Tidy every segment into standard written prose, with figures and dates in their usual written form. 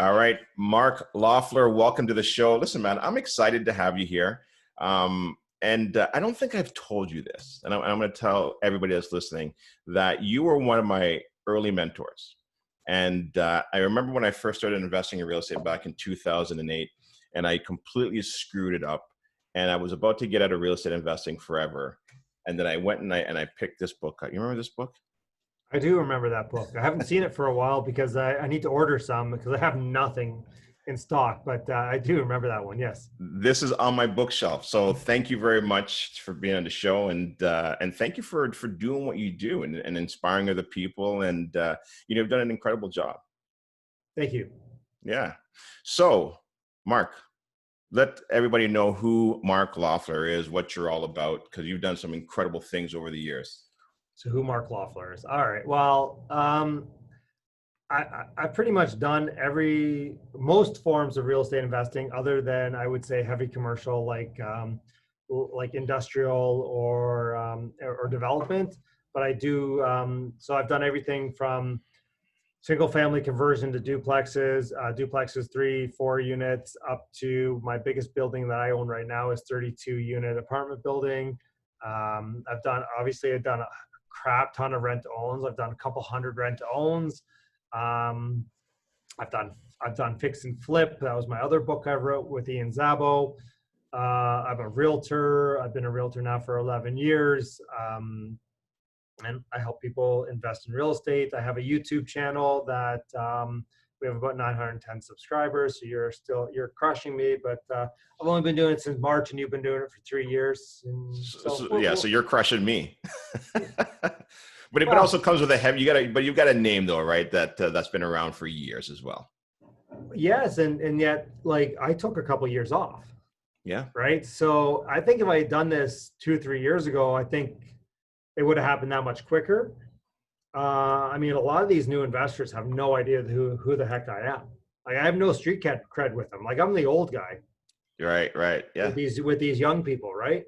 All right, Mark Loeffler, welcome to the show. Listen, man, I'm excited to have you here. And I don't think I've told you this, and I'm going to tell everybody that's listening that you were one of my early mentors. And I remember when I first started investing in real estate back in 2008, and I completely screwed it up. And I was about to get out of real estate investing forever. And then I went and I picked this book up. You remember this book? I do remember that book. I haven't seen it for a while because I need to order some because I have nothing in stock, but I do remember that one. Yes. This is on my bookshelf. So thank you very much for being on the show, and thank you for doing what you do and inspiring other people. And you've done an incredible job. Thank you. Yeah. So, Mark, let everybody know who Mark Loeffler is, what you're all about, because you've done some incredible things over the years. So who Mark Loeffler is. All right. Well, I've pretty much done most forms of real estate investing other than I would say heavy commercial like industrial or development. But I do, so I've done everything from single family conversion to duplexes, duplexes 3-4 units up to my biggest building that I own right now is 32 unit apartment building. I've done a crap ton of rent to owns. I've done a couple hundred rent to owns. I've done fix and flip. That was my other book I wrote with Ian Szabo. I'm a realtor. I've been a realtor now for 11 years. And I help people invest in real estate. I have a YouTube channel that we have about 910 subscribers. So you're crushing me, but I've only been doing it since March, and you've been doing it for 3 years. So you're crushing me. But it also comes with a heavy. You've got a name though, right? That's been around for years as well. Yes, and yet like I took a couple years off. Yeah. Right. So I think if I had done this 2-3 years ago, I think it would have happened that much quicker. I mean, a lot of these new investors have no idea who the heck I am. Like I have no street cred with them. Like I'm the old guy. Right. Yeah. With these young people, right?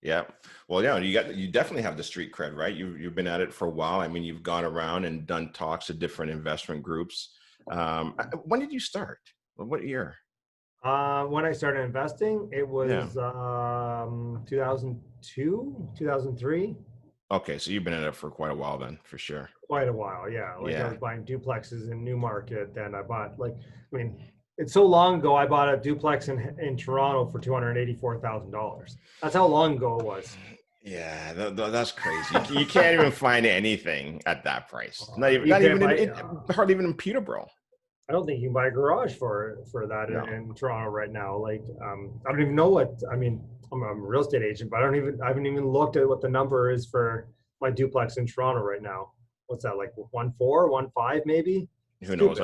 Yeah. Well, yeah, you definitely have the street cred, right? You've been at it for a while. I mean, you've gone around and done talks to different investment groups. When did you start? What year? When I started investing, it was 2002, 2003. Okay, so you've been at it for quite a while then, for sure. Quite a while, yeah. Like Yeah. I was buying duplexes in Newmarket, then I bought it's so long ago. I bought a duplex in Toronto for $284,000. That's how long ago it was. Yeah, that's crazy. You can't even find anything at that price. Hardly even in Peterborough. I don't think you can buy a garage for that in Toronto right now. Like, I don't even know what. I mean, I'm a real estate agent, but I haven't even looked at what the number is for my duplex in Toronto right now. What's that, like 1.4, 1.5 maybe? Who knows?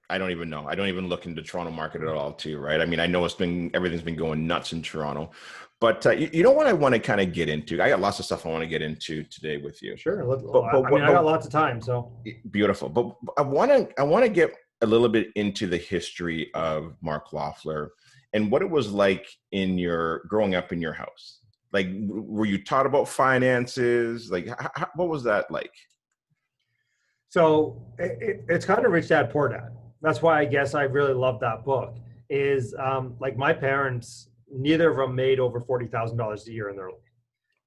I don't even know. I don't even look into the Toronto market at all, too, right? I mean, I know everything's been going nuts in Toronto, but you know what I want to kind of get into? I got lots of stuff I want to get into today with you. Sure. I got lots of time, so. Beautiful. But I want to get a little bit into the history of Mark Loeffler and what it was like in your growing up in your house. Like, were you taught about finances? Like, what was that like? So it's kind of Rich Dad Poor Dad. That's why I guess I really love that book. Is like my parents, neither of them made over $40,000 a year in their life.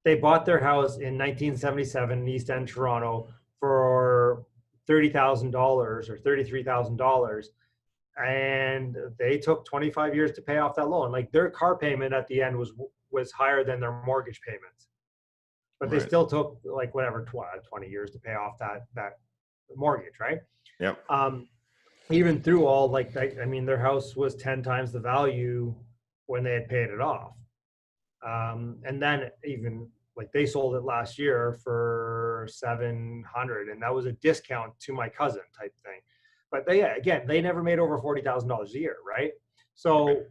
They bought their house in 1977 in East End, Toronto, for $30,000 or $33,000, and they took 25 years to pay off that loan. Like their car payment at the end was higher than their mortgage payments, but they still took like 20 years to pay off that mortgage, right? Yep. Even through all their house was 10 times the value when they had paid it off, and then even like they sold it last year for $700, and that was a discount to my cousin type thing. But they never made over $40,000 a year, right? So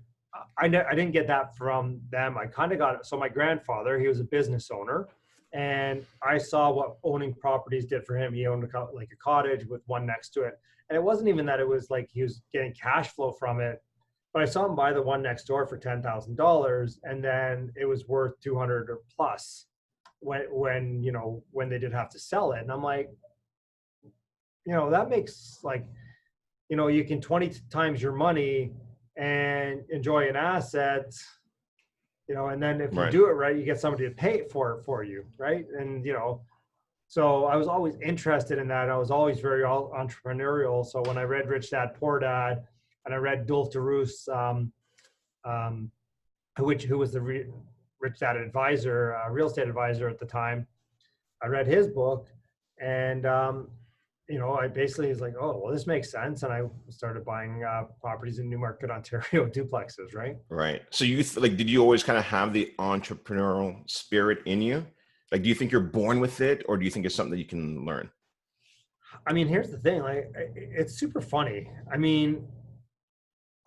I didn't get that from them. I kind of got it. So my grandfather, he was a business owner, and I saw what owning properties did for him. He owned a cottage with one next to it, and it wasn't even that it was like he was getting cash flow from it. But I saw him buy the one next door for $10,000, and then it was worth 200 or plus when they did have to sell it. And I'm like, that makes like you can 20 times your money and enjoy an asset, and then if you Right. do it right, you get somebody to pay for it for you, right? And so I was always interested in that. I was always very entrepreneurial. So when I read Rich Dad Poor Dad, and I read Dulf DeRoos, um, who was the Rich Dad advisor, real estate advisor at the time, I read his book, and I basically was like, oh, well, this makes sense, and I started buying properties in Newmarket, Ontario, duplexes, right? Right. So did you always kind of have the entrepreneurial spirit in you? Like, do you think you're born with it, or do you think it's something that you can learn? I mean, here's the thing, like, it's super funny. I mean,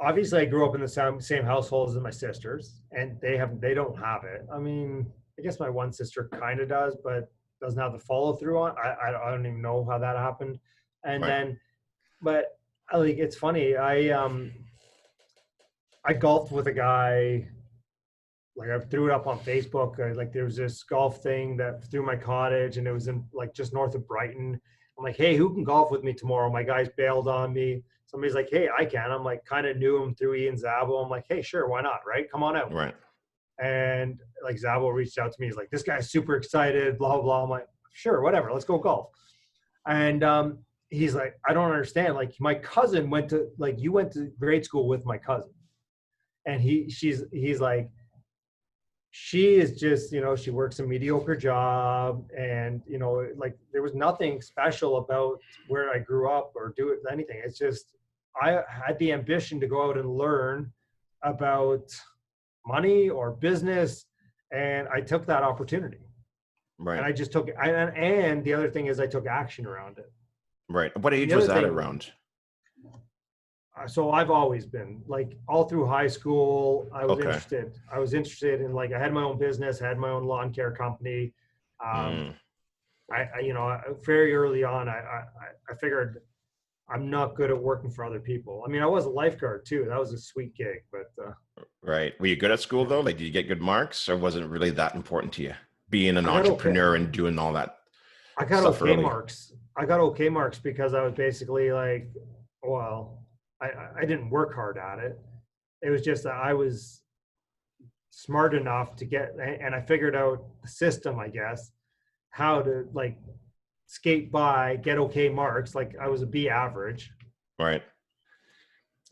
obviously I grew up in the same household as my sisters, and they don't have it. I mean, I guess my one sister kind of does, but doesn't have the follow through on. I don't even know how that happened. And Right. then, but like, it's funny. I golfed with a guy. Like, I threw it up on Facebook. Like, there was this golf thing that through my cottage, and it was in like just north of Brighton. I'm like, hey, who can golf with me tomorrow? My guys bailed on me. Somebody's like, hey, I can. I'm like, kind of knew him through Ian Zabo. I'm like, hey, sure, why not? Right? Come on out. Right. And like, Zabo reached out to me. He's like, this guy's super excited, blah, blah, blah. I'm like, sure, whatever. Let's go golf. And he's like, I don't understand. Like, my cousin you went to grade school with my cousin. And he's like, she is just, she works a mediocre job, and like, there was nothing special about where I grew up or do it anything. It's just, I had the ambition to go out and learn about money or business, and I took that opportunity. And Right. I just took it. And the other thing is, I took action around it. Right. What age The was other that thing, around? so I've always been like, all through high school, I was Okay. interested. I was interested in, like, I had my own business, I had my own lawn care company. Um, Mm. Very early on, I figured I'm not good at working for other people. I mean, I was a lifeguard too. That was a sweet gig, but Right. Were you good at school though? Like, did you get good marks, or wasn't it really that important to you being an I got okay. entrepreneur and doing all that I got stuff okay early? marks. I got okay marks because I was basically like, well, I didn't work hard at it. It was just that I was smart enough to get, and I figured out the system, I guess, how to, like, skate by, get okay marks. Like, I was a B average. Right.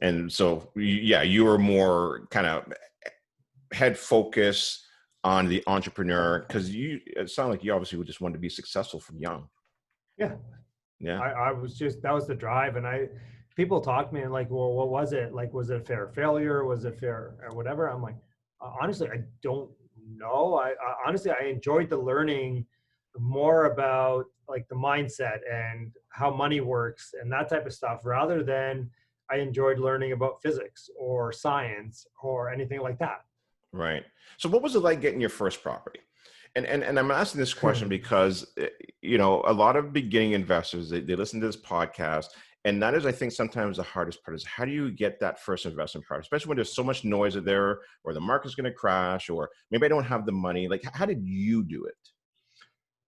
And so, yeah, you were more kind of head focus on the entrepreneur, because it sounded like you obviously would just want to be successful from young. Yeah. Yeah. I was just, that was the drive. And people talk to me and like, well, what was it? Like, was it a fair failure? Was it fair or whatever? I'm like, honestly, I don't know. Honestly, I enjoyed the learning more about, like, the mindset and how money works and that type of stuff, rather than I enjoyed learning about physics or science or anything like that. Right. So what was it like getting your first property? And I'm asking this question because, a lot of beginning investors, they listen to this podcast, and that is, I think, sometimes the hardest part is, how do you get that first investment part, especially when there's so much noise out there, or the market's going to crash, or maybe I don't have the money. Like, how did you do it?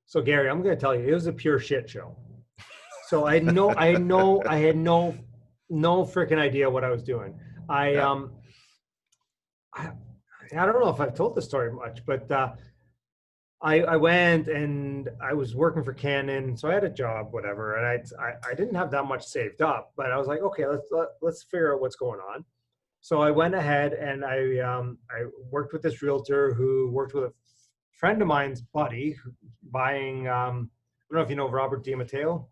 So, Gary, I'm going to tell you, it was a pure shit show. So I had no freaking idea what I was doing. Yeah. I don't know if I've told this story much, but I went and I was working for Canon, so I had a job, whatever, and I didn't have that much saved up, but I was like, okay, let's figure out what's going on. So I went ahead and I worked with this realtor who worked with a friend of mine's buddy buying. I don't know if you know Robert DiMatteo,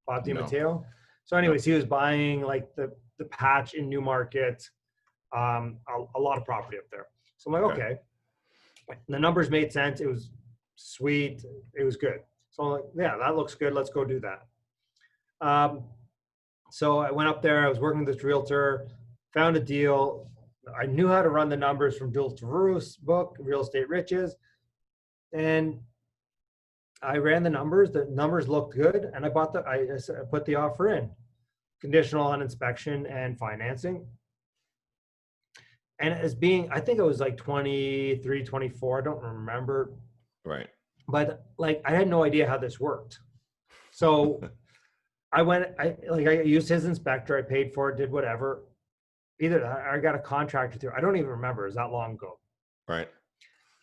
Bob No. DiMatteo. So, No. anyways, he was buying, like, the patch in Newmarket, a lot of property up there. So I'm like, Okay. okay, the numbers made sense. It was sweet. It was good. So I'm like, yeah, that looks good. Let's go do that. So I went up there. I was working with this realtor, found a deal. I knew how to run the numbers from Dulf DeRoos' book, Real Estate Riches. And I ran the numbers. The numbers looked good. And I put the offer in, conditional on inspection and financing. And I think it was like 23, 24. I don't remember. Right. But, like, I had no idea how this worked. So I used his inspector. I paid for it, did whatever. Either that, or I got a contractor through. I don't even remember. It was that long ago. Right.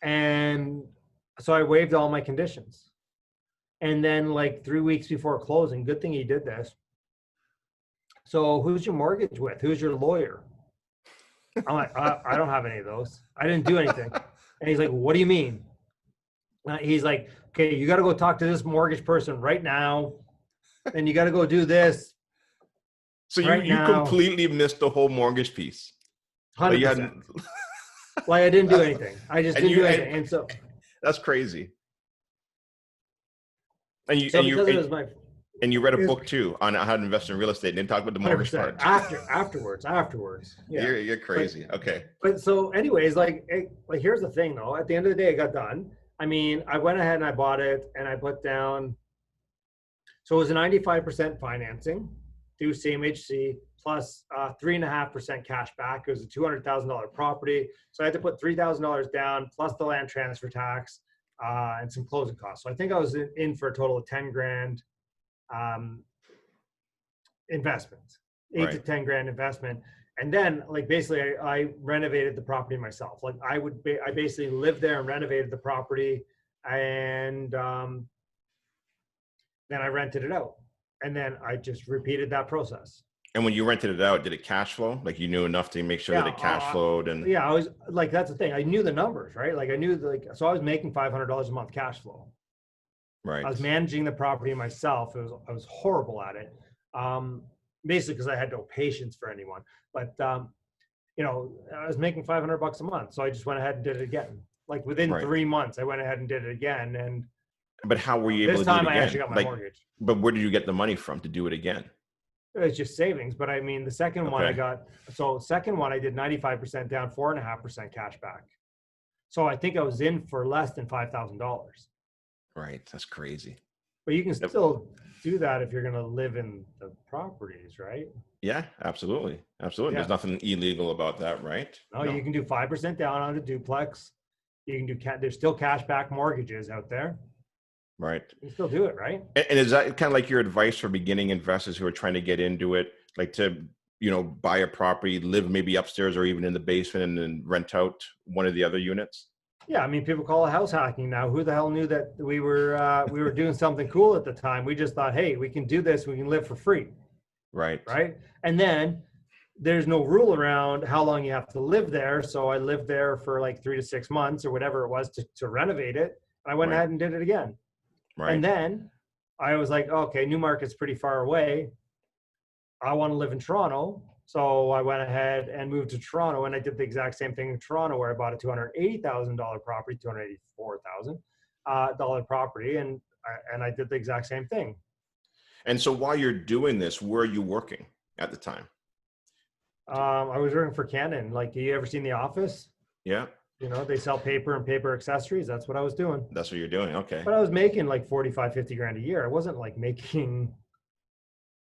And so I waived all my conditions. And then like 3 weeks before closing, good thing he did this. So who's your mortgage with? Who's your lawyer? I'm like, I don't have any of those. I didn't do anything. And he's like, what do you mean? He's like, okay, you got to go talk to this mortgage person right now. And you got to go do this So right you now. completely missed the whole mortgage piece. 100%. Like I didn't do anything. I just didn't do anything. And so that's crazy. And you read a book too on how to invest in real estate and then talk about the mortgage part. Afterwards. Yeah. You're crazy. Okay. But so anyways, like here's the thing though. At the end of the day, it got done. I mean, I went ahead and I bought it and I put down, so it was a 95% financing through CMHC plus 3.5% cash back. It was a $200,000 property. So I had to put $3,000 down plus the land transfer tax and some closing costs. So I think I was in for a total of 10 grand investment, 8 to 10 grand investment. And then like basically I renovated the property myself. Like I basically lived there and renovated the property, and then I rented it out. And then I just repeated that process. And when you rented it out, did it cash flow? Like you knew enough to make sure that it cash flowed? And yeah, I was like, that's the thing. I knew the numbers, right? Like I knew so I was making $500 a month cash flow. Right. I was managing the property myself. I was horrible at it. Basically because I had no patience for anyone. But you know, I was making $500 a month. So I just went ahead and did it again. Like within 3 months, I went ahead and did it again. And but how were you able to do it again? This time I actually got my mortgage. But where did you get the money from to do it again? It's just savings. But I mean, the second one I got, second one I did 95% down, 4.5% cash back. So I think I was in for less than $5,000. Right. That's crazy. But you can still do that if you're going to live in the properties, right? Yeah, absolutely. Absolutely. Yeah. There's nothing illegal about that, right? No, you can do 5% down on a duplex. You can do, there's still cash back mortgages out there. Right. You can still do it, right? And is that kind of like your advice for beginning investors who are trying to get into it, like to, you know, buy a property, live maybe upstairs or even in the basement and then rent out one of the other units? Yeah, I mean, people call it house hacking now. Who the hell knew that we were doing something cool at the time? We just thought, hey, we can do this. We can live for free. Right. Right. And then there's no rule around how long you have to live there. So I lived there for like 3 to 6 months or whatever it was to renovate it. I went ahead and did it again. Right. And then I was like, okay, Newmarket's pretty far away. I want to live in Toronto. So I went ahead and moved to Toronto, and I did the exact same thing in Toronto, where I bought a $280,000 property, $284,000 property, and I did the exact same thing. And so while you're doing this, where are you working at the time? I was working for Canon. Like, you ever seen The Office? Yeah. You know, they sell paper and paper accessories. That's what I was doing. That's what you're doing. Okay. But I was making like 45, 50 grand a year. I wasn't like making,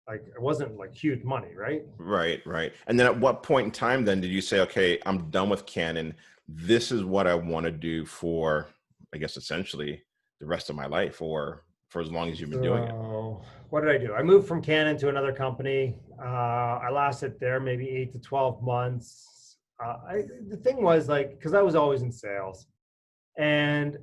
like, it wasn't like huge money, right? Right, right. And then at what point in time then did you say, okay, I'm done with Canon. This is what I want to do for, I guess, essentially the rest of my life, or for as long as you've been doing it? What did I do? I moved from Canon to another company. I lasted there maybe 8 to 12 months. The thing was, like, because I was always in sales, and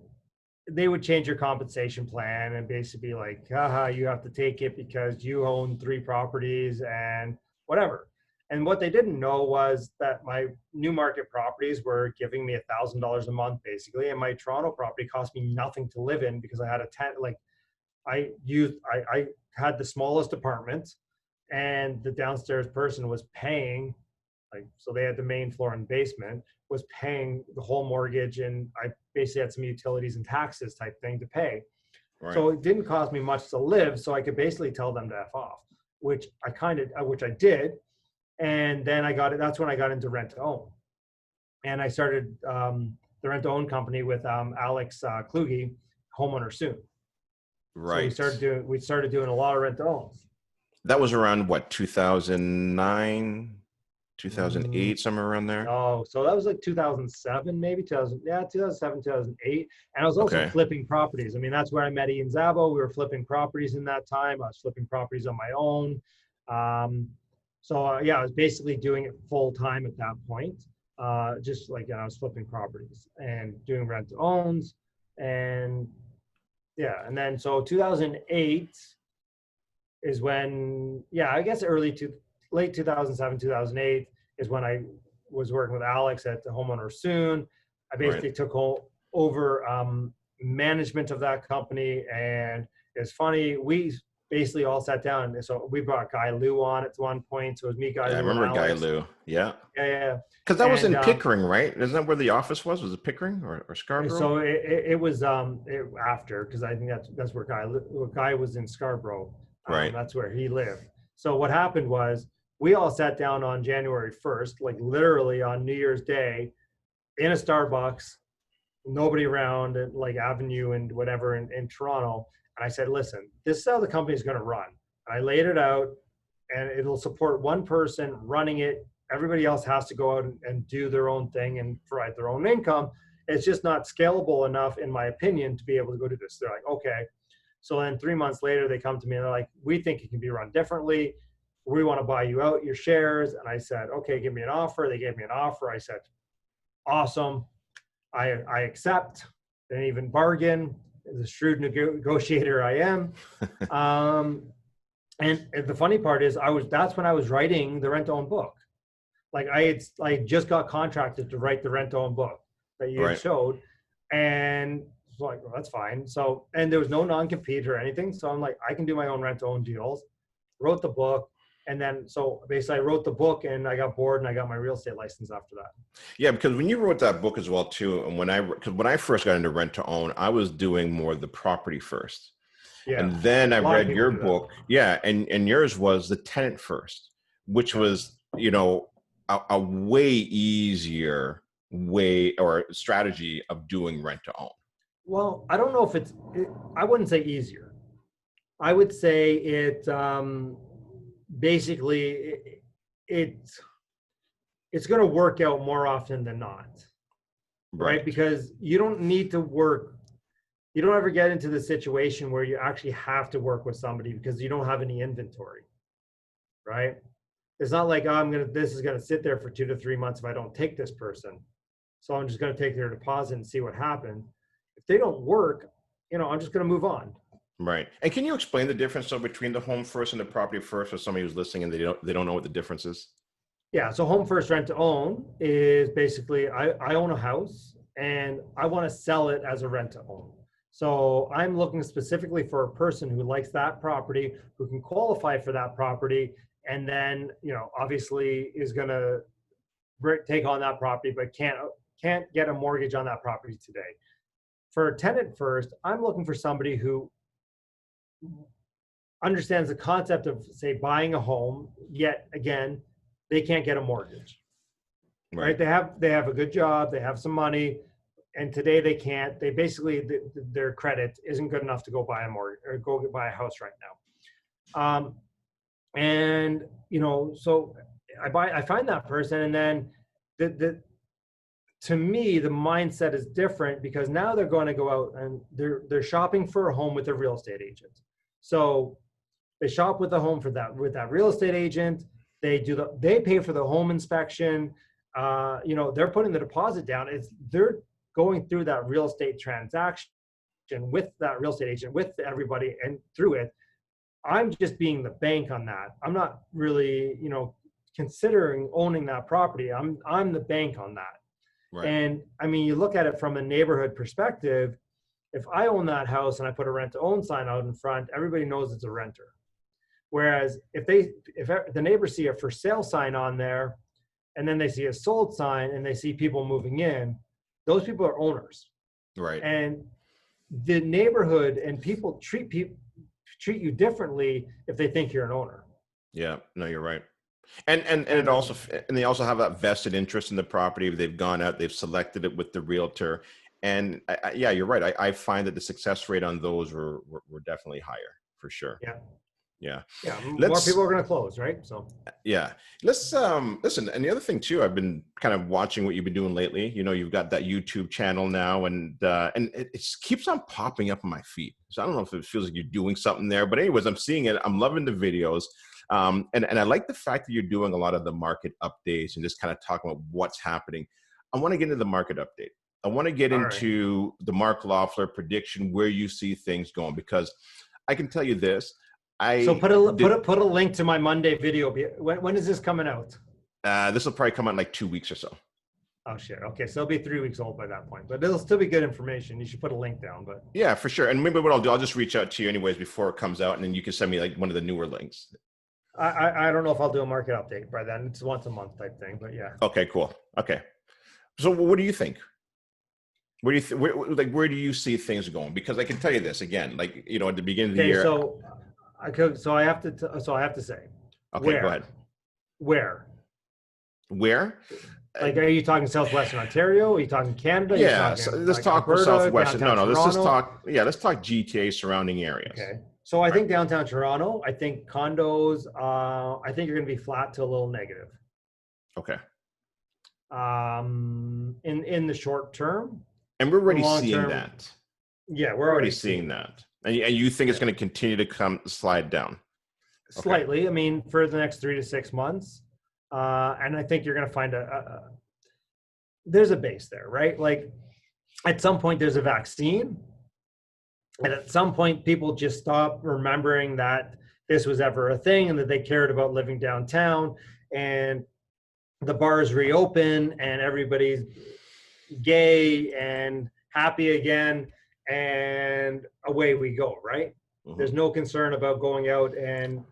they would change your compensation plan and basically be like, haha, you have to take it because you own 3 properties and whatever. And what they didn't know was that my Newmarket properties were giving me $1,000 a month basically, and my Toronto property cost me nothing to live in because I had a tent. Like, I had the smallest apartment, and the downstairs person was paying, like, so they had the main floor and basement, was paying the whole mortgage, and I basically had some utilities and taxes type thing to pay. Right. So it didn't cost me much to live, so I could basically tell them to F off, which I did. And then that's when I got into rent to own. And I started the rent to own company with Alex Kluge, Homeowner Soon. Right. So we started doing a lot of rent to owns. That was around what, 2009? Mm, 2008, somewhere around there. no, so that was like 2007, maybe 2000, yeah, 2007, 2008. And I was also Okay. flipping properties. I mean, that's where I met Ian Zabo. We were flipping properties in that time. I was flipping properties on my own. Um, yeah, I was basically doing it full time at that point. Just like I was flipping properties and doing rent to owns. And yeah, and then so 2008 is when, yeah, I guess late 2007, 2008 is when I was working with Alex at the Homeowner Soon. I Right. basically took over management of that company. And it's funny, we basically all sat down. And so we brought Guy Lou on at one point. So it was me, Guy Yeah, I Lou, and remember Guy Alex. Lou. Yeah. Yeah, yeah. Because that was And in Pickering, right? Isn't that where the office was? Was it Pickering or Scarborough? so it was after, because I think that's where Guy was in Scarborough. Right. That's where he lived. So what happened was we all sat down on January 1st, like literally on New Year's Day, in a Starbucks, nobody around at like Avenue and whatever in Toronto. And I said, listen, this is how the company is going to run. And I laid it out, and it'll support one person running it. Everybody else has to go out and do their own thing and provide their own income. It's just not scalable enough, in my opinion, to be able to go do this. They're like, okay. So then 3 months later, they come to me and they're like, we think it can be run differently. We want to buy you out your shares. And I said, okay, give me an offer. They gave me an offer. I said, awesome. I accept. Didn't even bargain. As a shrewd negotiator I am. And the funny part is that's when I was writing the rent to own book. Like I just got contracted to write the rent to own book that you had Right. showed. And so like, well, that's fine. So, and there was no non-compete or anything. So I'm like, I can do my own rent to own deals. Wrote the book. And then, so basically I wrote the book and I got bored and I got my real estate license after that. Yeah, because when you wrote that book as well too, and because when I first got into rent to own, I was doing more of the property first. Yeah. And then I A lot of read people your do that. book. Yeah. And yours was the tenant first, which was, a way easier way or strategy of doing rent to own. Well, I don't know if I wouldn't say easier. I would say basically it's going to work out more often than not, right? Right. Because you don't need to work. You don't ever get into the situation where you actually have to work with somebody because you don't have any inventory, right? It's not like, oh, this is going to sit there for 2 to 3 months if I don't take this person. So I'm just going to take their deposit and see what happens. If they don't work, I'm just going to move on. Right. And can you explain the difference so between the home first and the property first for somebody who's listening and they don't know what the difference is? Yeah. So home first rent to own is basically I own a house and I want to sell it as a rent to own. So I'm looking specifically for a person who likes that property, who can qualify for that property, and then, obviously is going to take on that property, but can't get a mortgage on that property today. For a tenant first, I'm looking for somebody who understands the concept of, say, buying a home, yet again, they can't get a mortgage. Right? They have a good job, they have some money, and today they can't. They basically their credit isn't good enough to go buy a mortgage or go buy a house right now. And so I find that person, and then to me the mindset is different because now they're going to go out and they're shopping for a home with a real estate agent. So they shop with the home with that real estate agent. They pay for the home inspection. They're putting the deposit down. They're going through that real estate transaction with that real estate agent, with everybody, and through it. I'm just being the bank on that. I'm not really, considering owning that property. I'm the bank on that. Right. And I mean, you look at it from a neighborhood perspective. If I own that house and I put a rent to own sign out in front, everybody knows it's a renter. Whereas if the neighbors see a for sale sign on there, and then they see a sold sign and they see people moving in, those people are owners. Right. And the neighborhood and people treat you differently if they think you're an owner. Yeah, no, you're right. And they also have that vested interest in the property. They've gone out, they've selected it with the realtor. And yeah, you're right. I find that the success rate on those were definitely higher for sure. Yeah. Yeah. Yeah, more Let's people are going to close, right? So Yeah. Let's listen, and the other thing too, I've been kind of watching what you've been doing lately. You know, you've got that YouTube channel now, and it keeps on popping up on my feed. So I don't know if it feels like you're doing something there, but anyways, I'm seeing it. I'm loving the videos. And I like the fact that you're doing a lot of the market updates and just kind of talking about what's happening. I want to get into the market update. I want to get all right. into the Mark Loeffler prediction, where you see things going, because I can tell you this. So I put a did put a link to my Monday video. When is this coming out? This will probably come out in like 2 weeks or so. Oh shit. Okay, so it'll be 3 weeks old by that point, but it'll still be good information. You should put a link down. But Yeah, for sure. And maybe what I'll do, I'll just reach out to you anyways before it comes out, and then you can send me like one of the newer links. I don't know if I'll do a market update by then. It's once a month type thing. But yeah. Okay, cool. Okay. So what do you think? Where do you where do you see things going? Because I can tell you this again, like, you know, at the beginning of the Okay, year. so I have to say. Okay, go ahead. Where? Where? Like, are you talking Southwestern Ontario? Are you talking Canada? Are you Yeah, talking, so let's like, talk for Alberta, Southwestern. No, downtown let's just Toronto? talk. Yeah, let's talk GTA surrounding areas. Okay. So I Right. think downtown Toronto, I think condos, I think you're going to be flat to a little negative. Okay. In the short term. And we're already long seeing term, that. Yeah, We're already seeing that. And you think it's going to continue to slide down? Slightly. Okay. I mean, for the next 3 to 6 months. And I think you're going to find there's a base there, right? Like, at some point there's a vaccine. And at some point people just stop remembering that this was ever a thing and that they cared about living downtown, and the bars reopen and everybody's gay and happy again, and away we go, right? Mm-hmm. There's no concern about going out and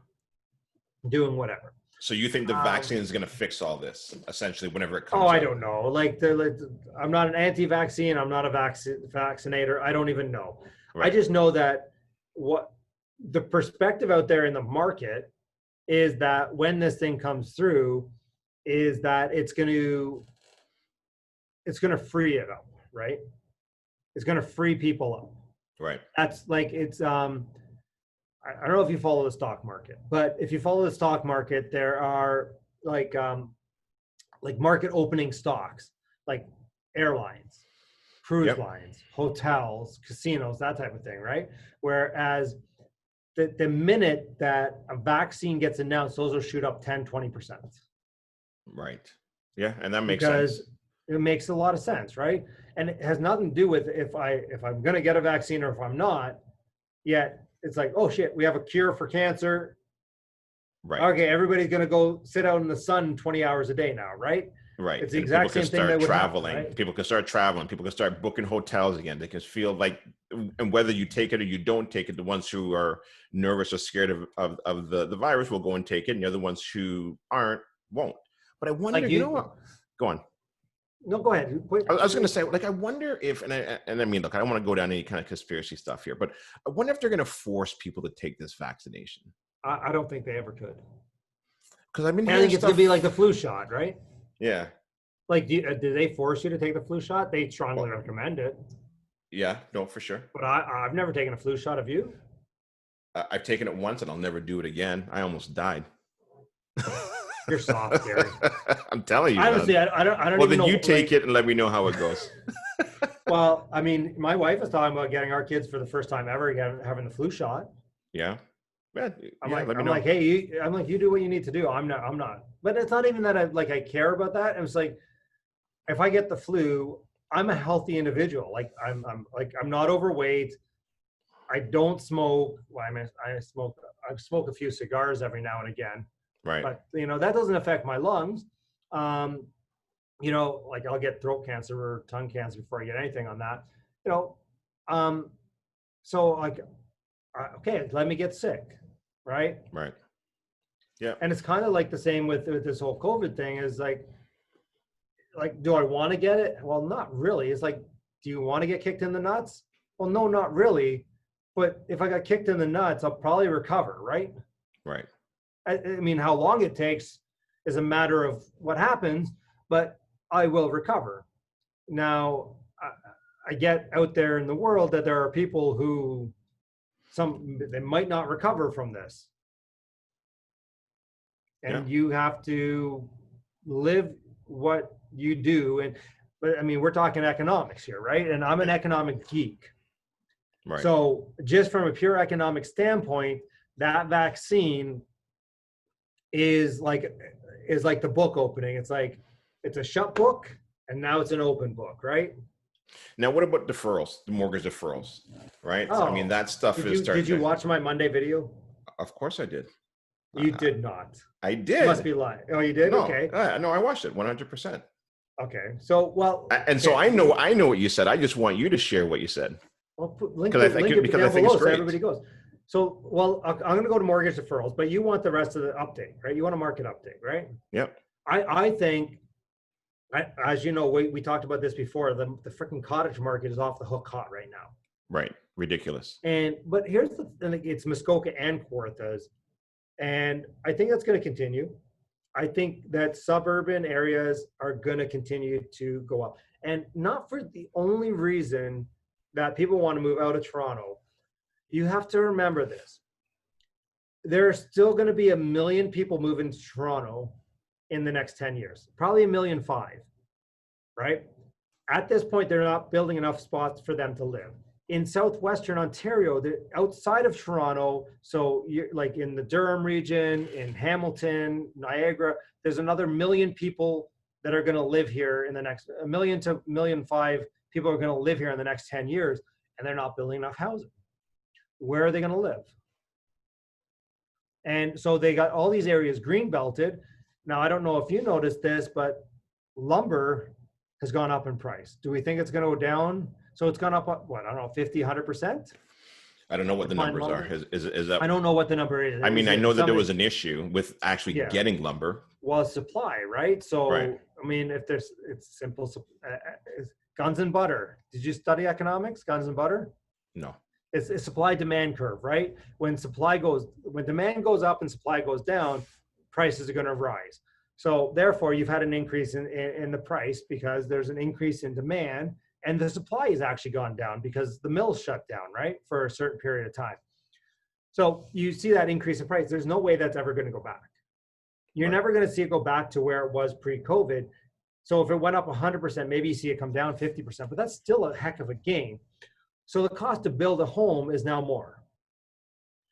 doing whatever. So you think the vaccine is going to fix all this, essentially, whenever it comes out? I don't know. I'm not an anti-vaccine. I'm not a vaccinator. I don't even know. Right. I just know that what the perspective out there in the market is that when this thing comes through, is that it's going to free it up, right? It's going to free people up. Right. That's like, it's, I don't know if you follow the stock market, but if you follow the stock market, there are like market opening stocks, like airlines, cruise lines, hotels, casinos, that type of thing, right? Whereas the minute that a vaccine gets announced, those will shoot up 10, 20%. Right. Yeah. And that makes sense. It makes a lot of sense, right? And it has nothing to do with if I'm going to get a vaccine or if I'm not. Yet it's like, oh shit, we have a cure for cancer. Right. Okay, everybody's going to go sit out in the sun 20 hours a day now, right? Right. It's the exact same thing that would traveling. Happen, right? People can start traveling. People can start booking hotels again. They can feel like, and whether you take it or you don't take it, the ones who are nervous or scared of the virus will go and take it, and the other ones who aren't won't. But I wonder, like you know what? Go on. No, go ahead. I was going to say, like, I wonder if, and I mean, look, I don't want to go down any kind of conspiracy stuff here, but I wonder if they're going to force people to take this vaccination. I don't think they ever could. Because I think it's going to be like the flu shot, right? Yeah. Like, do they force you to take the flu shot? They strongly recommend it. Yeah, no, for sure. But I've never taken a flu shot. Have you? I've taken it once, and I'll never do it again. I almost died. You're soft, Gary. I'm telling you. Honestly, I don't. Well, then you take it and let me know how it goes. Well, I mean, my wife is talking about getting our kids for the first time ever having the flu shot. Yeah. Yeah, I'm like, hey, you do what you need to do. I'm not. But it's not even that I care about that. It was like, if I get the flu, I'm a healthy individual. Like I'm not overweight. I don't smoke. Well, I smoke a few cigars every now and again. Right. But that doesn't affect my lungs. Like I'll get throat cancer or tongue cancer before I get anything on that. So like, okay, let me get sick. Right. Right. Yeah. And it's kind of like the same with this whole COVID thing is like, do I want to get it? Well, not really. It's like, do you want to get kicked in the nuts? Well, no, not really. But if I got kicked in the nuts, I'll probably recover. Right. Right. I mean, how long it takes is a matter of what happens, but I will recover. Now, I get out there in the world that there are people who they might not recover from this. Yeah. and you have to live what you do. But I mean, we're talking economics here, right? And I'm an Yeah. economic geek. Right. So just from a pure economic standpoint, that vaccine is like the book opening. It's like it's a shut book and now it's an open book, right? Now, what about deferrals, the mortgage deferrals, right? I mean, Oh, that stuff did is you did starting you to, watch my Monday video? of course I did. You Uh, did not. I You must did. be lying. Oh, you did? No, Okay. no, I watched it 100%. Okay. So, well, And so okay. I know what you said. I just want you to share what you said Well, because I down think it's below so great. everybody goes. So, well, I'm going to go to mortgage deferrals, but you want the rest of the update, right? You want a market update, right? Yep. I think, as you know, we talked about this before. The freaking cottage market is off the hook hot right now. Right. Ridiculous. But here's the thing: it's Muskoka and Kawarthas, and I think that's going to continue. I think that suburban areas are going to continue to go up, and not for the only reason that people want to move out of Toronto. You have to remember this. There are still going to be 1 million people moving to Toronto in the next 10 years, probably 1.5 million, right? At this point, they're not building enough spots for them to live. In southwestern Ontario, outside of Toronto, so you're like in the Durham region, in Hamilton, Niagara, there's another 1 million people that are going to live here in the next 1 million to 1.5 million people are going to live here in the next 10 years, and they're not building enough housing. Where are they going to live? And so they got all these areas green belted. Now, I don't know if you noticed this, but lumber has gone up in price. Do we think it's going to go down? So it's gone up, what, I don't know, 50, 100%? I don't know what the numbers are. Is that? I don't know what the number is. I mean, Is I it know that there something? was an issue with actually Yeah. getting lumber. Well, it's supply, right? So, Right. I mean, if there's, it's simple. Guns and butter. Did you study economics, guns and butter? No. It's a supply demand curve, right? When demand goes up and supply goes down, prices are going to rise. So therefore, you've had an increase in the price because there's an increase in demand, and the supply has actually gone down because the mills shut down, right, for a certain period of time. So you see that increase in price. There's no way that's ever going to go back. You're Right. never going to see it go back to where it was pre-COVID. So if it went up 100%, maybe you see it come down 50%, but that's still a heck of a gain. So the cost to build a home is now more.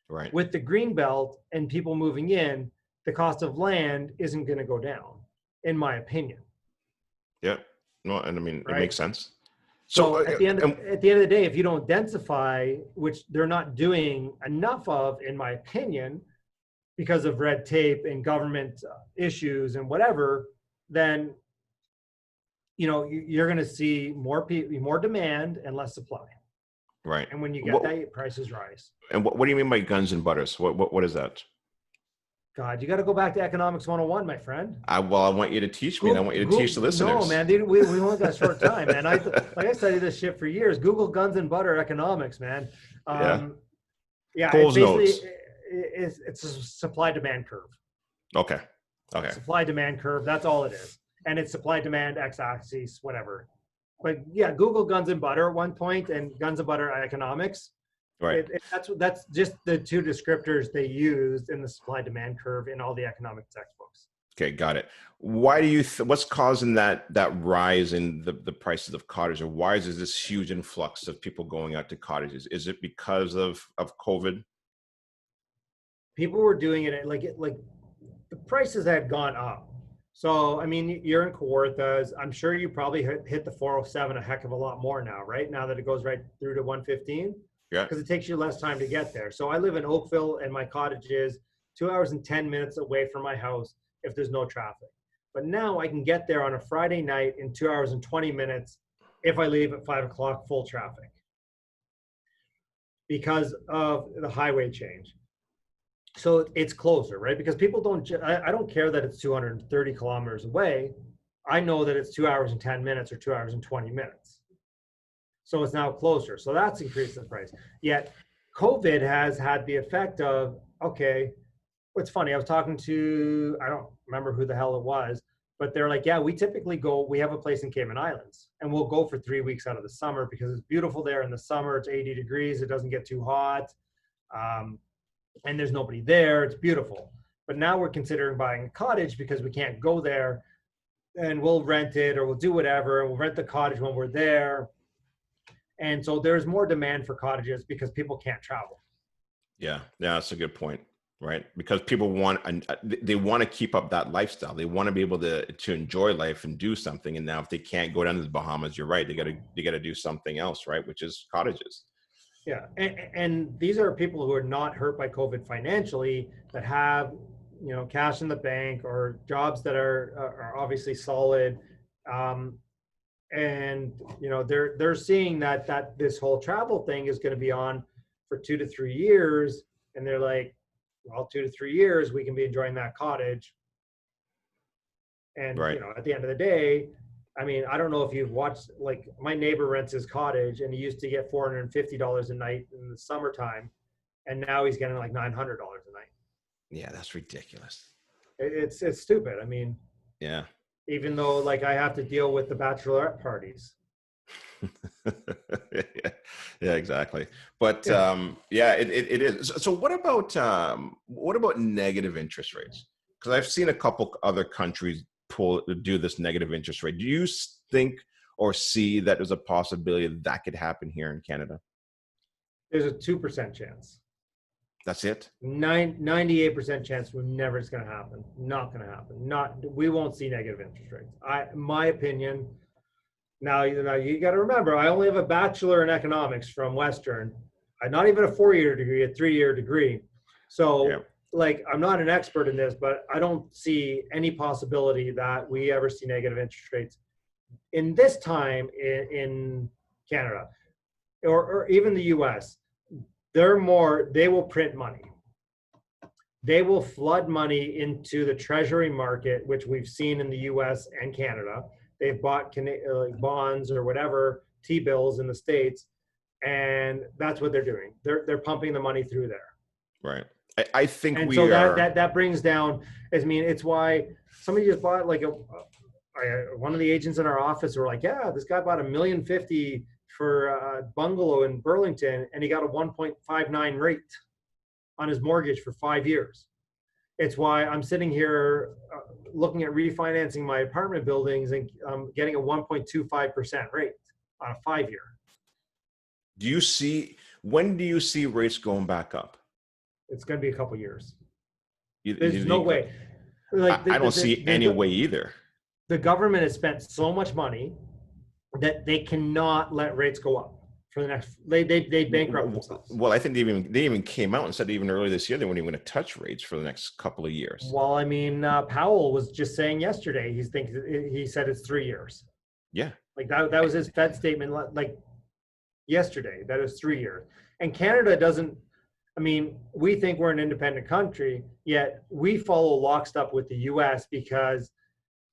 Right. With the green belt and people moving in, the cost of land isn't going to go down, in my opinion. Yeah. No, and I mean, Right? it makes sense. So at the end of the day, if you don't densify, which they're not doing enough of, in my opinion, because of red tape and government issues and whatever, then you're going to see more demand and less supply. right. And when you get that, prices rise. And what do you mean by guns and butters? What is that? God, you got to go back to economics 101, my friend. I want you to teach me, and I want you to teach the listeners. No, man, we only got a short time, man. I studied this shit for years. Google guns and butter economics, man. Yeah, Cole's notes. It's a supply demand curve. Okay. Supply demand curve. That's all it is, and it's supply demand x-axis, whatever. But yeah, Google guns and butter at one point, and guns and butter economics. Right. That's just the two descriptors they used in the supply demand curve in all the economic textbooks. Okay, got it. Why do you? What's causing that rise in the prices of cottages, or why is there this huge influx of people going out to cottages? Is it because of COVID? People were doing it like the prices had gone up. So I mean, you're in Kawarthas. I'm sure you probably hit the 407 a heck of a lot more now, right? Now that it goes right through to 115. Yeah. Because it takes you less time to get there. So I live in Oakville, and my cottage is 2 hours and 10 minutes away from my house if there's no traffic. But now I can get there on a Friday night in 2 hours and 20 minutes if I leave at 5 o'clock full traffic because of the highway change. So it's closer, right? Because people I don't care that it's 230 kilometers away. I know that it's 2 hours and 10 minutes or 2 hours and 20 minutes. So it's now closer. So that's increased the price. Yet COVID has had the effect of, okay, it's funny. I was talking to, I don't remember who the hell it was, but they're like, yeah, we have a place in Cayman Islands, and we'll go for 3 weeks out of the summer because it's beautiful there in the summer. It's 80 degrees. It doesn't get too hot. And there's nobody there. It's beautiful. But now we're considering buying a cottage because we can't go there, and we'll rent it or we'll do whatever, and we'll rent the cottage when we're there. And so there's more demand for cottages because people can't travel. Yeah, yeah, that's a good point, right? Because people they want to keep up that lifestyle. They want to be able to enjoy life and do something. And now, if they can't go down to the Bahamas, you're right. They got to do something else, right? Which is cottages. Yeah, and these are people who are not hurt by COVID financially, that have, cash in the bank or jobs that are obviously solid, and they're seeing that this whole travel thing is going to be on for 2 to 3 years, and they're like, well, 2 to 3 years we can be enjoying that cottage, and Right. at the end of the day, I mean, I don't know if you've watched, like, my neighbor rents his cottage, and he used to get $450 a night in the summertime, and now he's getting like $900 a night. Yeah, that's ridiculous. It's stupid. I mean, Yeah. even though, like, I have to deal with the bachelorette parties. Yeah, yeah, exactly. But Yeah. yeah, it is. So what about negative interest rates? Because I've seen a couple other countries do this negative interest rate. Do you think or see that there's a possibility that could happen here in Canada? There's a 2% chance. That's it. 98% chance never is going to happen. Not going to happen. We won't see negative interest rates. My opinion. Now you got to remember, I only have a bachelor in economics from Western. I'm not even a 4-year degree, a 3-year degree. So, Yeah. like, I'm not an expert in this, but I don't see any possibility that we ever see negative interest rates in this time in Canada, or even the US. They will print money. They will flood money into the treasury market, which we've seen in the US and Canada. They've bought bonds or whatever, T-bills in the States, and that's what they're doing. They're pumping the money through there. Right. I think And we so are. that brings down, I mean, it's why somebody just bought, like, one of the agents in our office were like, yeah, this guy bought $1,050,000 for a bungalow in Burlington, and he got a 1.59 rate on his mortgage for 5 years. It's why I'm sitting here looking at refinancing my apartment buildings and getting a 1.25% rate on a 5-year. When do you see rates going back up? It's going to be a couple years. There's no way. Like, I don't see any way either. The government has spent so much money that they cannot let rates go up for the next. They bankrupt themselves. Well, I think they even came out and said even earlier this year they weren't even going to touch rates for the next couple of years. Well, I mean, Powell was just saying yesterday. He said it's 3 years. Yeah. Like that was his Fed statement, like, yesterday. That is 3 years. And Canada doesn't. I mean, we think we're an independent country, yet we follow lockstep with the U.S. because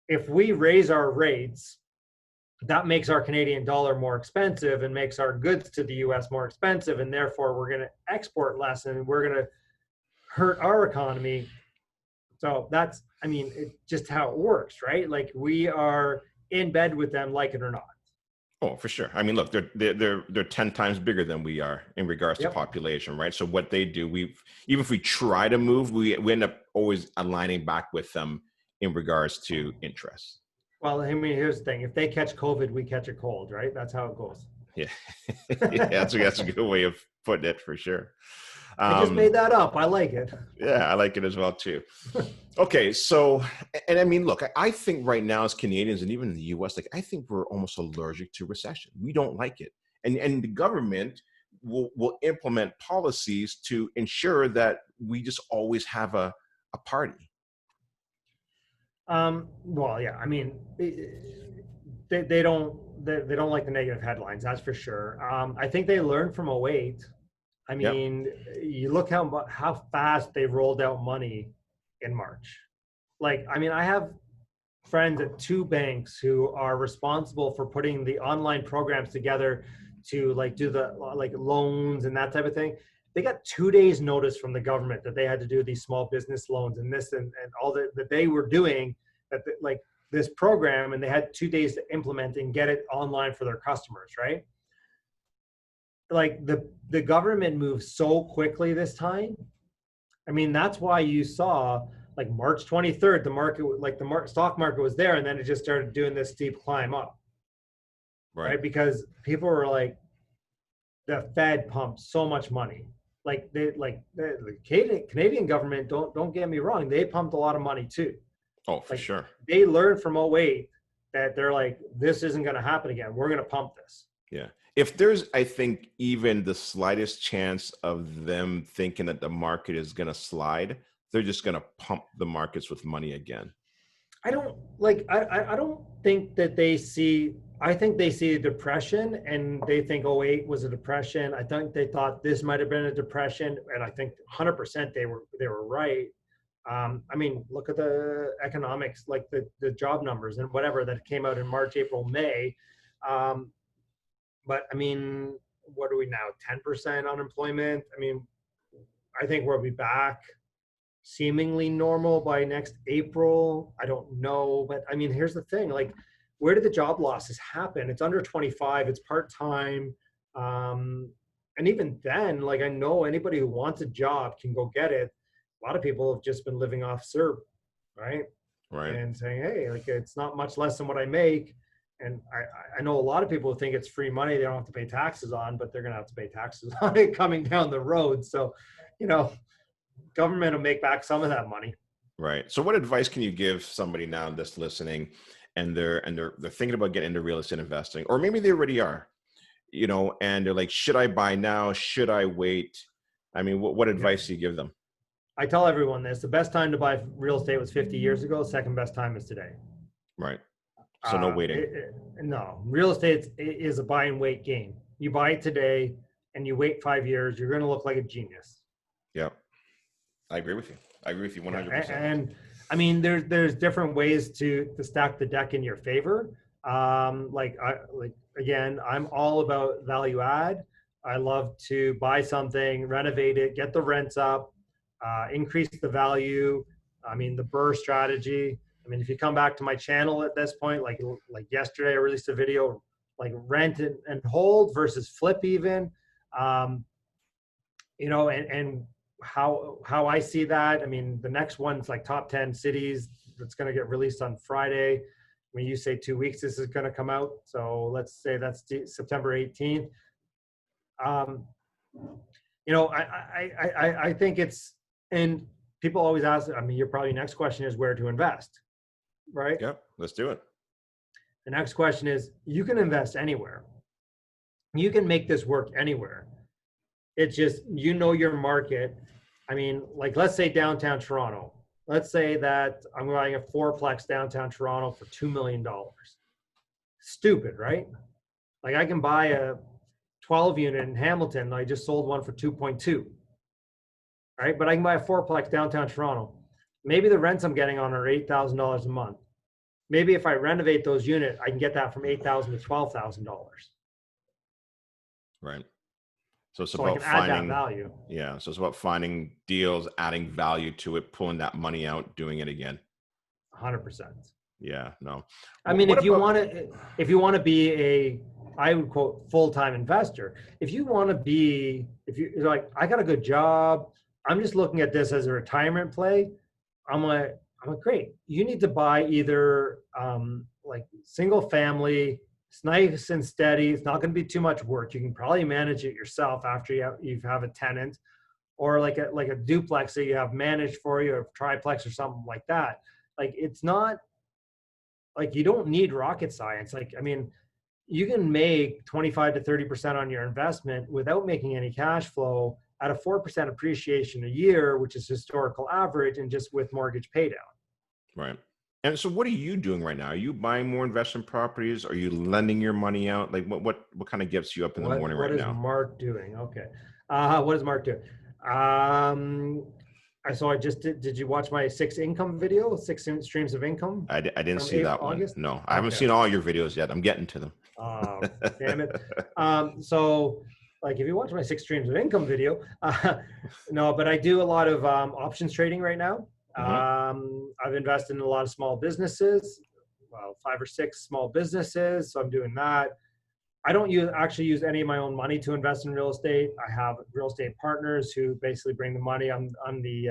if we raise our rates, that makes our Canadian dollar more expensive and makes our goods to the U.S. more expensive, and therefore we're going to export less, and we're going to hurt our economy. So that's, I mean, it's just how it works, right? Like, we are in bed with them, like it or not. Oh, for sure. I mean, look, they're 10 times bigger than we are in regards to population, right? So what they do, even if we try to move, we end up always aligning back with them in regards to interest. Well, I mean, here's the thing: if they catch COVID, we catch a cold, right? That's how it goes. Yeah, yeah, that's a good way of putting it, for sure. I just made that up. I like it. Yeah, I like it as well too. Okay, so, and I mean, look, I think right now as Canadians and even in the US, like, I think we're almost allergic to recession. We don't like it. And the government will implement policies to ensure that we just always have a party. Well, yeah, I mean, they don't like the negative headlines, that's for sure. I think they learned from 2008. I mean, you look how fast they rolled out money in March. Like, I mean, I have friends at 2 banks who are responsible for putting the online programs together to, like, do the, like, loans and that type of thing. They got 2 days notice from the government that they had to do these small business loans and this and all that they were doing, like, this program, and they had 2 days to implement and get it online for their customers, right? Like, the government moved so quickly this time. I mean, that's why you saw like March 23rd, the market, like stock market was there, and then it just started doing this steep climb up, right? Because people were like, the Fed pumped so much money. Like the Canadian government, don't get me wrong, they pumped a lot of money too. Oh, for Like sure. they learned from '08 that they're like, this isn't going to happen again. We're going to pump this. Yeah. If there's, I think, even the slightest chance of them thinking that the market is going to slide, they're just going to pump the markets with money again. I don't like, I don't think that they see, I think they see a depression and they think '08 was a depression. I think they thought this might have been a depression. And I think 100% they were right. I mean, look at the economics, like the job numbers and whatever that came out in March, April, May. But I mean, what are we now? 10% unemployment. I mean, I think we'll be back seemingly normal by next April. I don't know, but I mean, here's the thing: like, where did the job losses happen? It's under 25. It's part time, and even then, like, I know anybody who wants a job can go get it. A lot of people have just been living off CERB, right? Right. And saying, hey, like, it's not much less than what I make. And I know a lot of people think it's free money they don't have to pay taxes on, but they're going to have to pay taxes on it coming down the road. So, you know, government will make back some of that money. Right. So what advice can you give somebody now that's listening and they're thinking about getting into real estate investing, or maybe they already are, you know, and they're like, should I buy now? Should I wait? I mean, what advice do you give them? I tell everyone this: the best time to buy real estate was 50 years ago. Second best time is today. Right. So no waiting. No, real estate is a buy and wait game. You buy it today and you wait 5 years, you're going to look like a genius. Yeah. I agree with you. I agree with you 100%. And I mean, there's different ways to stack the deck in your favor. Again, I'm all about value add. I love to buy something, renovate it, get the rents up, increase the value. I mean, the BRRRR strategy. I mean, if you come back to my channel at this point, like yesterday, I released a video like rent and hold versus flip even. You know, and how I see that. I mean, the next one's like top 10 cities that's going to get released on Friday. When you say 2 weeks, this is going to come out. So let's say that's September 18th. You know, I think it's, and people always ask, I mean, your probably next question is where to invest, right? Yep. Let's do it. The next question is, you can invest anywhere. You can make this work anywhere. It's just, you know, your market. I mean, like, let's say downtown Toronto. Let's say that I'm buying a fourplex downtown Toronto for $2 million. Stupid, right? Like, I can buy a 12 unit in Hamilton. I just sold one for 2.2. Right? But I can buy a fourplex downtown Toronto. Maybe the rents I'm getting on are $8,000 a month. Maybe if I renovate those units, I can get that from $8,000 to $12,000. Right. So it's So about I can add finding that value. Yeah. So it's about finding deals, adding value to it, pulling that money out, doing it again. 100%. Yeah. No. I mean, if you want to be a, I would quote, full-time investor. If you want to be, if you're like, I got a good job, I'm just looking at this as a retirement play. I'm like, great. You need to buy either like single family. It's nice and steady. It's not going to be too much work. You can probably manage it yourself after you have a tenant, or like a duplex that you have managed for you, or triplex or something like that. Like, it's not like, you don't need rocket science. Like, I mean, you can make 25 to 30% on your investment without making any cash flow at a 4% appreciation a year, which is historical average, and just with mortgage pay down. Right. And so what are you doing right now? Are you buying more investment properties? Are you lending your money out? Like what kind of gets you up in the morning right now? What is Mark doing? Okay. What is Mark doing? So I just did you watch my 6 income video, 6 streams of income? I didn't see that August? one. No, I haven't seen all your videos yet. I'm getting to them. Oh, damn it. So, like, if you watch my 6 streams of income video, no, but I do a lot of options trading right now. I've invested in a lot of small businesses, well, 5 or 6 small businesses. So I'm doing that. I don't actually use any of my own money to invest in real estate. I have real estate partners who basically bring the money. I'm the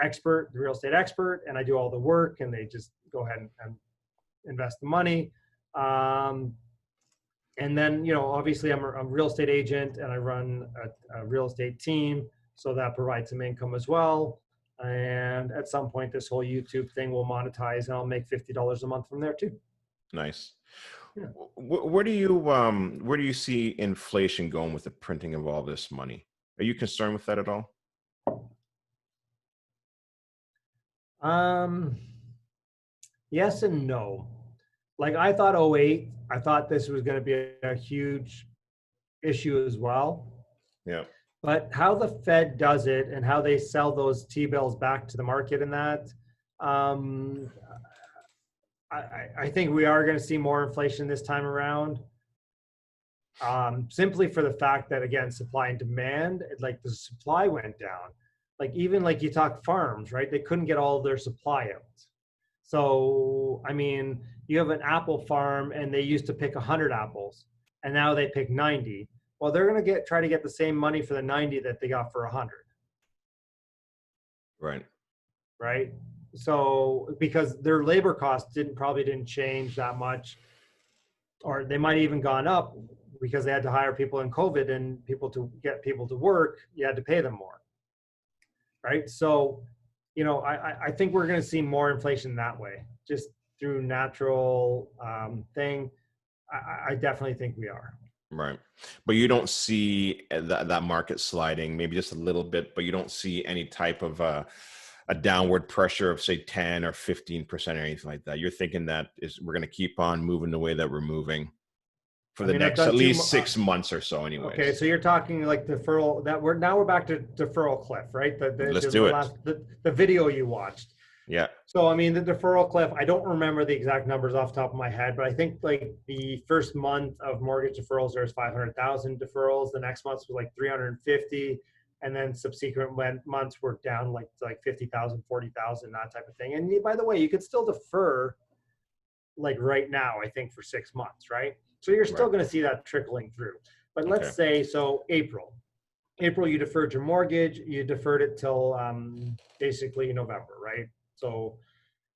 expert, the real estate expert, and I do all the work, and they just go ahead and invest the money. And then, obviously I'm a real estate agent and I run a real estate team. So that provides some income as well. And at some point, this whole YouTube thing will monetize and I'll make $50 a month from there too. Nice. Yeah. Where do you see inflation going with the printing of all this money? Are you concerned with that at all? Yes and no. Like I thought 08, I thought this was going to be a huge issue as well. Yeah. But how the Fed does it and how they sell those T-bills back to the market and that, I think we are going to see more inflation this time around. Simply for the fact that, again, supply and demand, like the supply went down. Like even like you talk farms, right? They couldn't get all of their supply out. So, I mean, you have an apple farm and they used to pick 100 apples and now they pick 90. Well, they're going to try to get the same money for the 90 that they got for 100. Right. Right. So because their labor costs probably didn't change that much, or they might even gone up because they had to hire people in COVID and to get people to work, you had to pay them more. Right. So, I think we're going to see more inflation that way, just through natural thing. I definitely think we are. Right. But you don't see that market sliding, maybe just a little bit, but you don't see any type of a downward pressure of say 10 or 15% or anything like that. You're thinking that we're going to keep on moving the way that we're moving for the next at least 6 months or so anyways. Okay, so you're talking like deferral, we're back to deferral cliff, right? Let's do it. The video you watched. Yeah. So, I mean, the deferral cliff, I don't remember the exact numbers off the top of my head, but I think like the first month of mortgage deferrals, there's 500,000 deferrals. The next month was like 350. And then subsequent months were down like 50,000, 40,000, that type of thing. And by the way, you could still defer like right now, I think for 6 months, right? So you're still going to see that trickling through. But let's say, so April, you deferred your mortgage, you deferred it till basically November, right? So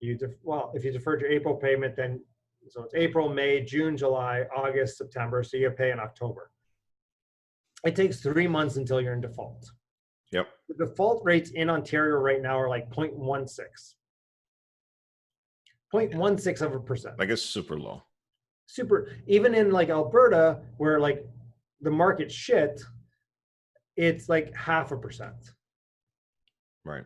if you deferred your April payment, then so it's April, May, June, July, August, September. So you pay in October. It takes 3 months until you're in default. Yep. The default rates in Ontario right now are like 0.16. 0.16%. Like it's super low. Even in like Alberta, where like the market's shit, it's like 0.5%. Right.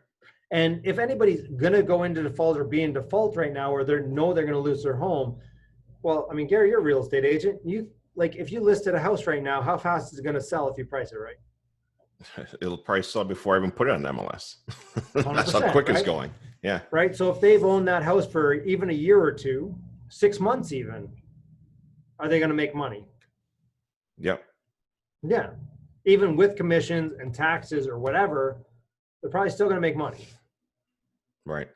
And if anybody's gonna go into default or be in default right now, or they're gonna lose their home, well, I mean, Gary, you're a real estate agent. If you listed a house right now, how fast is it gonna sell if you price it right? It'll probably sell before I even put it on MLS. That's 100%, how quick right? it's going. Yeah. Right. So if they've owned that house for even a year or two, 6 months even, are they gonna make money? Yep. Yeah. Even with commissions and taxes or whatever, they're probably still gonna make money. Right.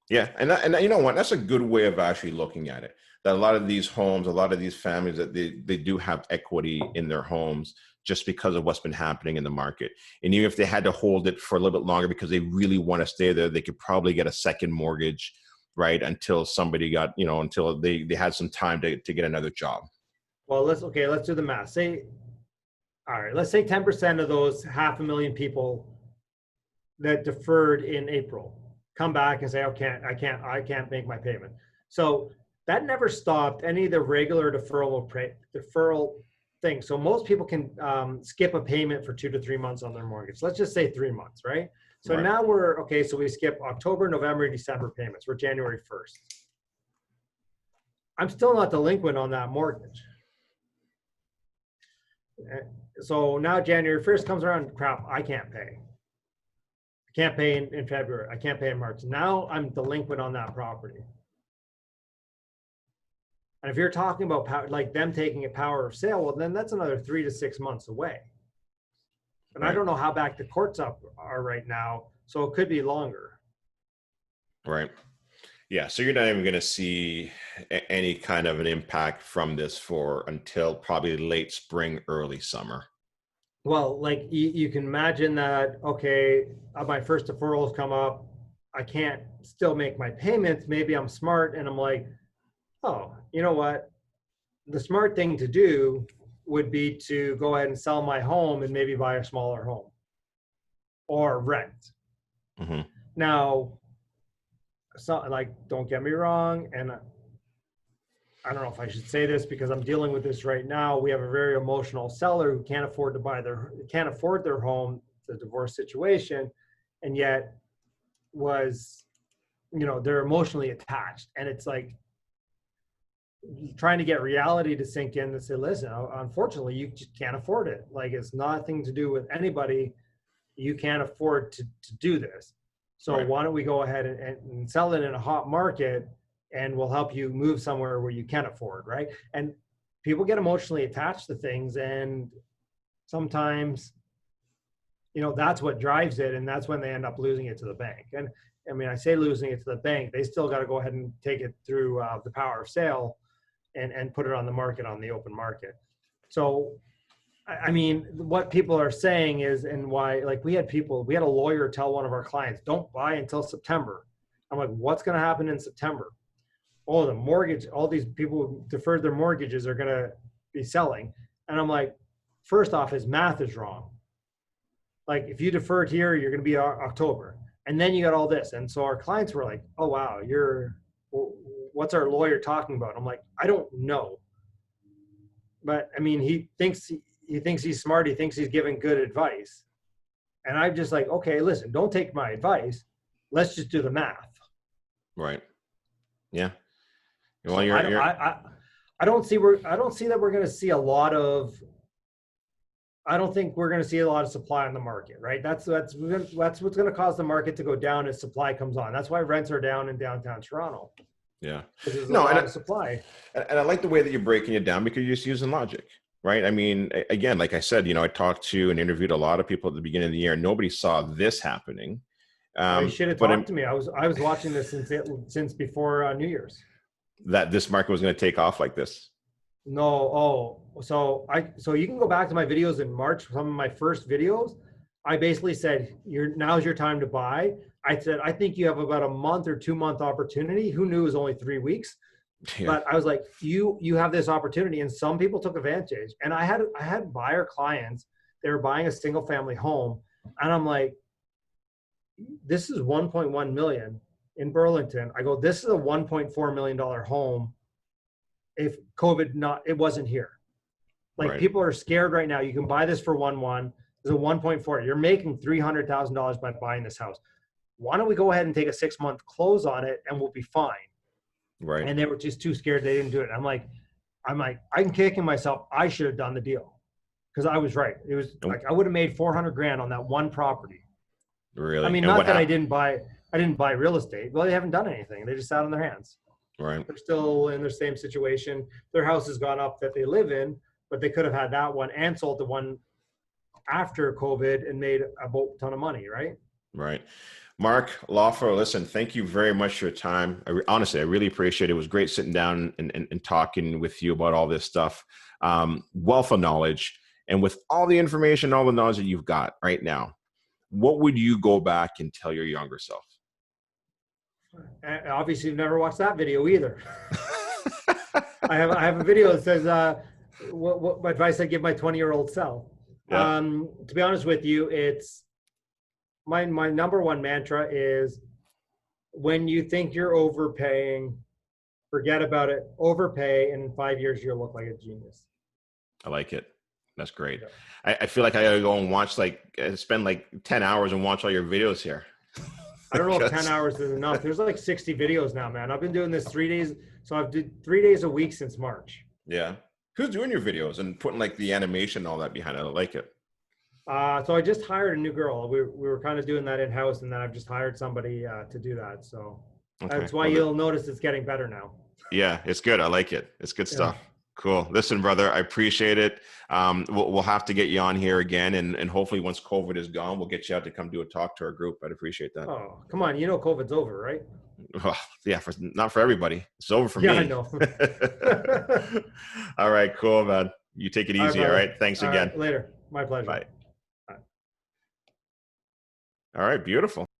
Yeah. And you know what? That's a good way of actually looking at it. That a lot of these homes, a lot of these families, that they do have equity in their homes just because of what's been happening in the market. And even if they had to hold it for a little bit longer because they really want to stay there, they could probably get a second mortgage, right? Until somebody got, until they had some time to get another job. Well, let's do the math. Let's say 10% of those 500,000 people that deferred in April come back and say, okay, I can't make my payment. So that never stopped any of the regular deferral things. So most people can skip a payment for 2 to 3 months on their mortgage. Let's just say 3 months, right? So Right. now so we skip October, November, December payments. We're January 1st. I'm still not delinquent on that mortgage. So now January 1st comes around, crap, I can't pay. I can't pay in February. I can't pay in March. Now I'm delinquent on that property. And if you're talking about like them taking a power of sale, well, then that's another 3 to 6 months away. And right. I don't know how back the courts are right now, so it could be longer. Right. Yeah. So you're not even going to see any kind of an impact from this until probably late spring, early summer. Well, like you can imagine that, okay, my first deferrals come up, I can't still make my payments. Maybe I'm smart and I'm like, oh, you know what? The smart thing to do would be to go ahead and sell my home and maybe buy a smaller home or rent. Mm-hmm. Now, so like, don't get me wrong, and I don't know if I should say this because I'm dealing with this right now. We have a very emotional seller who can't afford their home, the divorce situation, and yet was, they're emotionally attached. And it's like trying to get reality to sink in and say, listen, unfortunately, you just can't afford it. Like, it's nothing to do with anybody. You can't afford to do this. So Right. why don't we go ahead and sell it in a hot market, and we'll help you move somewhere where you can afford, right? And people get emotionally attached to things, and sometimes, that's what drives it, and that's when they end up losing it to the bank. And I mean, I say losing it to the bank, they still got to go ahead and take it through the power of sale and put it on the market, on the open market. So I mean, what people are saying is, and why, like, we had a lawyer tell one of our clients, don't buy until September. I'm like, what's going to happen in September? Oh, the mortgage, all these people who deferred their mortgages are going to be selling. And I'm like, first off, his math is wrong. Like, if you deferred here, you're going to be October. And then you got all this. And so our clients were like, oh, wow, what's our lawyer talking about? I'm like, I don't know. But I mean, he thinks he's smart. He thinks he's giving good advice. And I'm just like, okay, listen, don't take my advice. Let's just do the math. Right. Yeah. Well, So I don't see that we're going to see a lot of. I don't think we're going to see a lot of supply on the market, right? That's what's going to cause the market to go down as supply comes on. That's why rents are down in downtown Toronto. Yeah. Because there's a No, lot of supply. And I like the way that you're breaking it down because you're just using logic, right? I mean, again, like I said, I talked to and interviewed a lot of people at the beginning of the year. Nobody saw this happening. You should have talked to me. I was watching this since before New Year's. That this market was going to take off like this. No, so you can go back to my videos in March, some of my first videos. I basically said, now's your time to buy. I said, I think you have about a month or 2 month opportunity. Who knew it was only 3 weeks? Yeah. But I was like, you have this opportunity, and some people took advantage. And I had buyer clients, they were buying a single family home, and I'm like, this is 1.1 million in Burlington. I go, this is a $1.4 million home. If it wasn't here. Like, right. People are scared right now. You can buy this for 1.1. There's a 1.4. You're making $300,000 by buying this house. Why don't we go ahead and take a 6-month close on it, and we'll be fine. Right. And they were just too scared. They didn't do it. I'm like, I'm kicking myself. I should have done the deal because I was right. It was like, I would have made $400,000 on that one property. Really? I mean, not that I didn't buy real estate. Well, they haven't done anything. They just sat on their hands. Right. They're still in the same situation. Their house has gone up that they live in, but they could have had that one and sold the one after COVID and made a ton of money, right? Right. Mark Loeffler, listen, thank you very much for your time. Honestly, I really appreciate it. It was great sitting down and talking with you about all this stuff. Wealth of knowledge. And with all the information, all the knowledge that you've got right now, what would you go back and tell your younger self? Obviously, you've never watched that video either. I have a video that says what advice I give my 20-year-old self. Yeah. To be honest with you, it's my number one mantra is, when you think you're overpaying, forget about it. Overpay, and in 5 years you'll look like a genius. I like it. That's great. Yeah. I feel like I gotta go and watch, spend 10 hours and watch all your videos here. I don't know if 10 hours is enough. There's 60 videos now, man. I've been doing this 3 days. So I've did 3 days a week since March. Yeah. Who's doing your videos and putting the animation and all that behind it? I like it. So I just hired a new girl. We were kind of doing that in-house, and then I've just hired somebody to do that. So that's why you'll notice it's getting better now. Yeah, it's good. I like it. It's good stuff. Yeah. Cool. Listen, brother, I appreciate it. We'll have to get you on here again. And hopefully once COVID is gone, we'll get you out to come do a talk to our group. I'd appreciate that. Oh, come on. COVID's over, right? Oh, yeah, not for everybody. It's over for me. Yeah, I know. All right, cool, man. You take it easy, all right? Thanks again. Later. My pleasure. Bye. All right, beautiful.